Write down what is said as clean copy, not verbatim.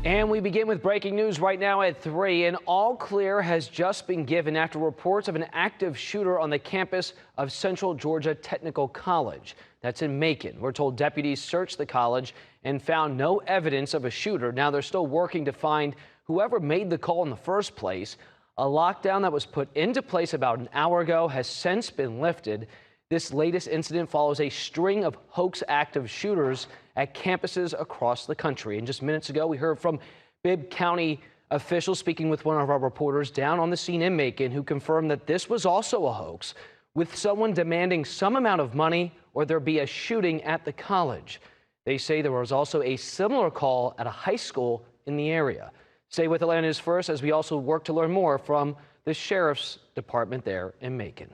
And we begin with breaking news right now at 3. An all clear has just been given after reports of an active shooter on the campus of Central Georgia Technical College. That's in Macon. We're told deputies searched the college and found no evidence of a shooter. Now they're still working to find whoever made the call in the first place. A lockdown that was put into place about an hour ago has since been lifted. This latest incident follows a string of hoax active shooters at campuses across the country. And just minutes ago, we heard from Bibb County officials speaking with one of our reporters down on the scene in Macon, who confirmed that this was also a hoax, with someone demanding some amount of money or there be a shooting at the college. They say there was also a similar call at a high school in the area. Stay with Atlanta News First as we also work to learn more from the sheriff's department there in Macon.